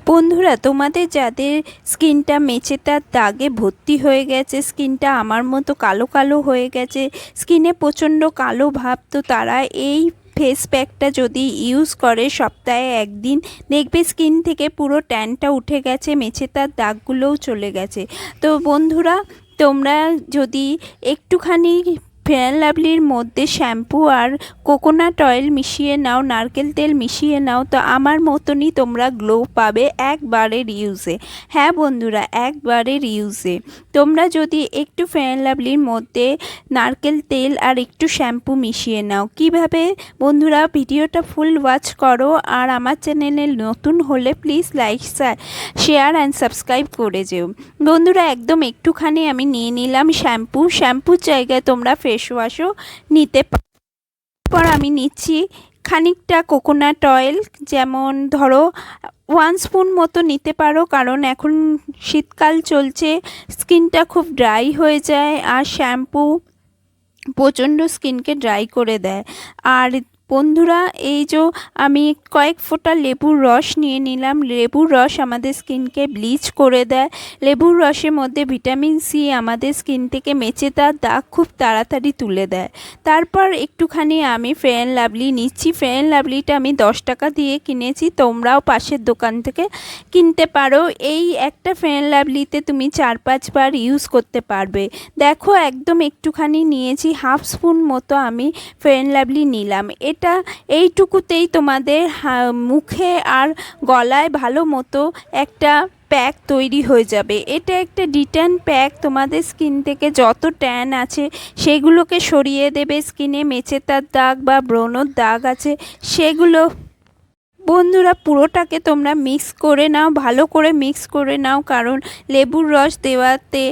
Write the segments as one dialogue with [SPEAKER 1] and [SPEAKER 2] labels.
[SPEAKER 1] বন্ধুরা, তোমাদের যাদের স্কিনটা মেচেতার দাগে ভর্তি হয়ে গেছে, স্কিনটা আমার মতো কালো কালো হয়ে গেছে, স্কিনে প্রচণ্ড কালো ভাব, তো তারা এই ফেস প্যাকটা যদি ইউজ করে সপ্তাহে একদিন, দেখবে স্কিন থেকে পুরো ট্যানটা উঠে গেছে, মেচেতার দাগগুলোও চলে গেছে। তো বন্ধুরা, তোমরা যদি একটুখানি ফেয়ার লাভলির মধ্যে শ্যাম্পু আর কোকোনাট অয়েল মিশিয়ে নাও, নারকেল তেল মিশিয়ে নাও, তো আমার মতনই তোমরা গ্লো পাবে একবারের ইউজে। হ্যাঁ বন্ধুরা, একবারের ইউজে তোমরা যদি একটু ফেয়ার লাভলির মধ্যে নারকেল তেল আর একটু শ্যাম্পু মিশিয়ে নাও। কিভাবে বন্ধুরা, ভিডিওটা ফুল ওয়াচ করো, আর আমার চ্যানেলে নতুন হলে please like share and subscribe করে যেও। বন্ধুরা, একদম একটুখানি আমি নিয়ে নিলাম শ্যাম্পুর জায়গায় তোমরা ফেস ওয়াশও নিতে পারো। পর আমি নিচ্ছি খানিকটা কোকোনাট অয়েল, যেমন ধরো 1 স্পুন মতো নিতে পারো, কারণ এখন শীতকাল চলছে, স্কিনটা খুব ড্রাই হয়ে যায়, আর শ্যাম্পু প্রচণ্ড স্কিনকে ড্রাই করে দেয়। আর বন্ধুরা, এই যে আমি কয়েক ফোঁটা লেবুর রস নিয়ে নিলাম। লেবুর রস আমাদের স্কিনকে ব্লিচ করে দেয়। লেবুর রসের মধ্যে ভিটামিন সি আমাদের স্কিন থেকে মেচেদার দাগ খুব তাড়াতাড়ি তুলে দেয়। তারপর একটুখানি আমি ফেয়ার লাভলি নিচ্ছি। ফেয়ার লাভলিটা আমি 10 টাকা দিয়ে কিনেছি, তোমরাও পাশের দোকান থেকে কিনতে পারো। এই একটা ফেয়ার লাভলিতে তুমি 4-5 বার ইউজ করতে পারবে। দেখো, একদম একটুখানি নিয়েছি, হাফ স্পুন মতো আমি ফেয়ার লাভলি নিলাম। এটা এইটুকুতেই তোমাদের মুখে আর গলায় ভালো মতো একটা প্যাক তৈরি হয়ে যাবে। এটা একটা ডিট্যান প্যাক, তোমাদের স্কিন থেকে যত ট্যান আছে সেগুলোকে সরিয়ে দেবে। স্কিনে মেচেতার দাগ বা ব্রণর দাগ আছে সেগুলো বন্ধুরা পুরোটাকে তোমরা মিক্স করে নাও, ভালো করে মিক্স করে নাও, কারণ লেবুর রস দেওয়াতে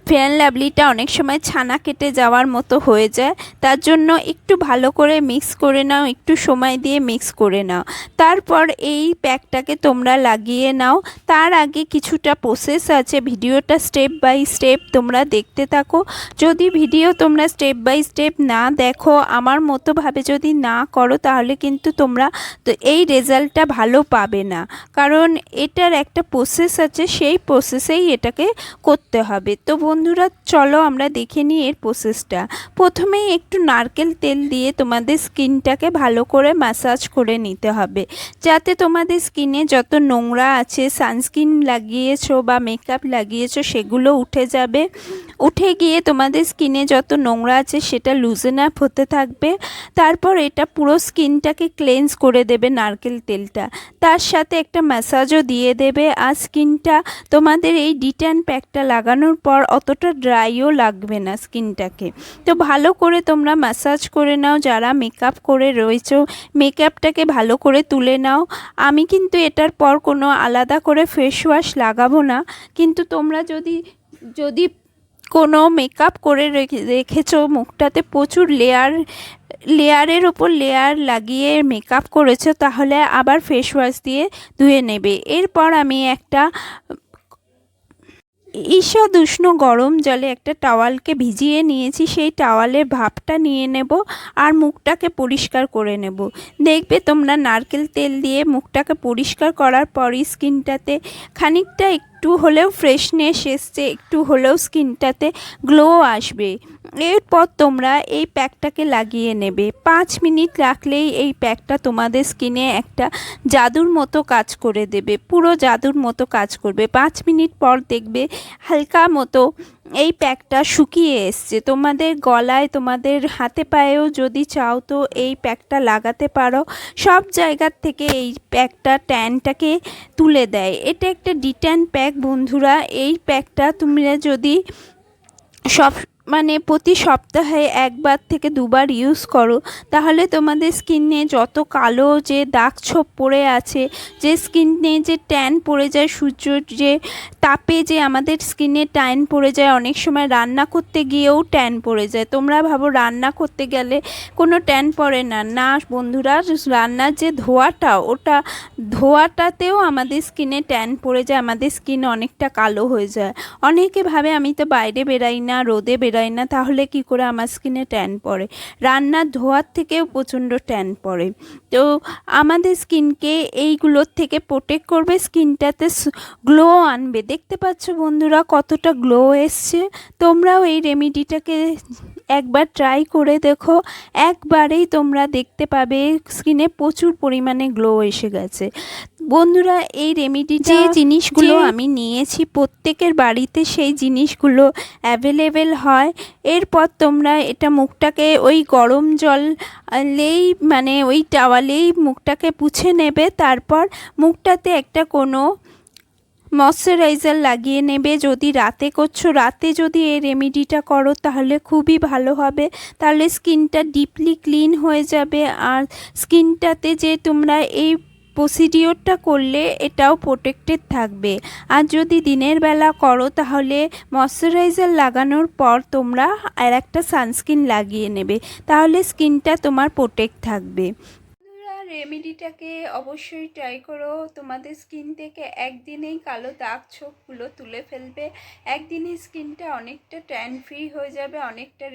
[SPEAKER 1] ফেয়ার লাভলিটা অনেক সময় ছানা কেটে যাওয়ার মতো হয়ে যায়। তার জন্য একটু ভালো করে মিক্স করে নাও, একটু সময় দিয়ে মিক্স করে নাও। তারপর এই প্যাকটাকে তোমরা লাগিয়ে নাও। তার আগে কিছুটা প্রসেস আছে, ভিডিওটা স্টেপ বাই স্টেপ তোমরা দেখতে থাকো। যদি ভিডিও তোমরা স্টেপ বাই স্টেপ না দেখো, আমার মতোভাবে যদি না করো, তাহলে কিন্তু তোমরা তো এই রেজাল্টটা ভালো পাবে না, কারণ এটার একটা প্রসেস আছে, সেই প্রসেসেই এটাকে করতে হবে। তো বন্ধুরা, চলো আমরা দেখে নিই এর প্রসেসটা। প্রথমেই একটু নারকেল তেল দিয়ে তোমাদের স্কিনটাকে ভালো করে ম্যাসাজ করে নিতে হবে, যাতে তোমাদের স্কিনে যত নোংরা আছে, সানস্ক্রিন লাগিয়েছো বা মেকআপ লাগিয়েছো, সেগুলো উঠে যাবে। উঠে গিয়ে তোমাদের স্কিনে যত নোংরা আছে সেটা লুজেন আপ হতে থাকবে। তারপর এটা পুরো স্কিনটাকে ক্লেন্স করে দেবে নারকেল তেলটা, তার সাথে একটা ম্যাসাজও দিয়ে দেবে। আর স্কিনটা তোমাদের এই ডিট্যান প্যাকটা লাগানোর পর অতটা ড্রাইও লাগবে না স্কিনটাকে। তো ভালো করে তোমরা ম্যাসাজ করে নাও। যারা মেকআপ করে রয়েছো, মেকআপটাকে ভালো করে তুলে নাও। আমি কিন্তু এটার পর কোনো আলাদা করে ফেস ওয়াশ লাগাবো না, কিন্তু তোমরা যদি কোনো মেকআপ করে রেখেছো, মুখটাতে প্রচুর লেয়ারের ওপর লেয়ার লাগিয়ে মেকআপ করেছো, তাহলে আবার ফেস ওয়াশ দিয়ে ধুয়ে নেবে। এরপর আমি একটা ঈষৎ উষ্ণ গরম জলে একটা টাওয়ালকে ভিজিয়ে নিয়েছি, সেই টাওয়ালের ভাপটা নিয়ে নেব আর মুখটাকে পরিষ্কার করে নেব। দেখবে তোমরা নারকেল তেল দিয়ে মুখটাকে পরিষ্কার করার পরই স্কিনটাতে খানিকটা একটু হলেও ফ্রেশনেস এসছে, একটু হলেও স্কিনটাতে গ্লো আসবে। এরপর তোমরা এই প্যাকটাকে লাগিয়ে নেবে। 5 মিনিট রাখলেই এই প্যাকটা তোমাদের স্কিনে একটা জাদুর মতো কাজ করে দেবে, পুরো জাদুর মতো কাজ করবে। 5 মিনিট পর দেখবে হালকা মতো এই প্যাকটা শুকিয়ে এসছে। তোমাদের গলায়, তোমাদের হাতে পায়েও যদি চাও তো এই প্যাকটা লাগাতে পারো। সব জায়গার থেকে এই প্যাকটা ট্যানটাকে তুলে দেয়। এটা একটা ডিট্যান প্যাক বন্ধুরা। এই প্যাকটা তোমরা যদি প্রতি সপ্তাহে 1 বার থেকে 2 বার ইউজ করো, তাহলে তোমাদের স্কিনে যত কালো যে দাগ ছোপ পড়ে আছে, যে স্কিনে যে ট্যান পড়ে যায়, সূর্যের যে তাপে যে আমাদের স্কিনে ট্যান পড়ে যায়, অনেক সময় রান্না করতে গিয়েও ট্যান পড়ে যায়। তোমরা ভাবো রান্না করতে গেলে কোনো ট্যান পড়ে না, না বন্ধুরা, রান্নার যে ধোয়াটাতেও আমাদের স্কিনে ট্যান পড়ে যায়, আমাদের স্কিন অনেকটা কালো হয়ে যায়। অনেকে ভাবে আমি তো বাইরে বেরাই না, রোদে বেরাই বেরোয় না, তাহলে কি করে আমার স্কিনে ট্যান পড়ে? রান্নার ধোয়ার থেকেও প্রচণ্ড ট্যান পড়ে। তো আমাদের স্কিনকে এইগুলোর থেকে প্রোটেক্ট করবে, স্কিনটাতে গ্লো আনবে। দেখতে পাচ্ছ বন্ধুরা কতটা গ্লো এসছে। তোমরাও এই রেমেডিটাকে একবার ট্রাই করে দেখো, একবারেই তোমরা দেখতে পাবে স্কিনে প্রচুর পরিমাণে গ্লো এসে গেছে। বন্ধুরা এই রেমেডিটা যে জিনিসগুলো আমি নিয়েছি প্রত্যেকের বাড়িতে সেই জিনিসগুলো অ্যাভেলেবেল হয়। এরপর তোমরা এটা মুখটাকে ওই গরম জলেই মানে ওই টাওয়ালেই মুখটাকে পুছে নেবে। তারপর মুখটাতে একটা কোনো ময়শ্চারাইজার লাগিয়ে নেবে। যদি রাতে করছো, রাতে যদি এই রেমেডিটা করো তাহলে খুবই ভালো হবে, তাহলে স্কিনটা ডিপলি ক্লিন হয়ে যাবে। আর স্কিনটাতে যে তোমরা এই প্রসিডিওরটা করলে এটাও প্রোটেক্টেড থাকবে। আর যদি দিনের বেলা করো তাহলে ময়শ্চারাইজার লাগানোর পর তোমরা আর একটা সানস্ক্রিন লাগিয়ে নেবে, তাহলে স্কিনটা তোমার প্রোটেক্ট থাকবে। রেমেডিটাকে অবশ্যই ট্রাই করো। তোমাদের স্কিন থেকে একদিনেই কালো দাগ ছোপগুলো তুলে ফেলবে, একদিনেই স্কিনটা অনেকটা ট্যান ফ্রি হয়ে যাবে, অনেকটা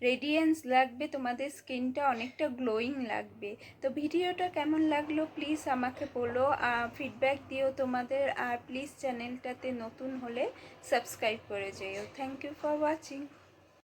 [SPEAKER 1] রেডিয়েন্স লাগবে, তোমাদের স্কিনটা অনেকটা গ্লোয়িং লাগবে। তো ভিডিওটা কেমন লাগলো প্লিজ আমাকে বলো, ফিডব্যাক দিও তোমাদের। আর প্লিজ চ্যানেলটাতে নতুন হলে সাবস্ক্রাইব করে যেও। Thank you for watching.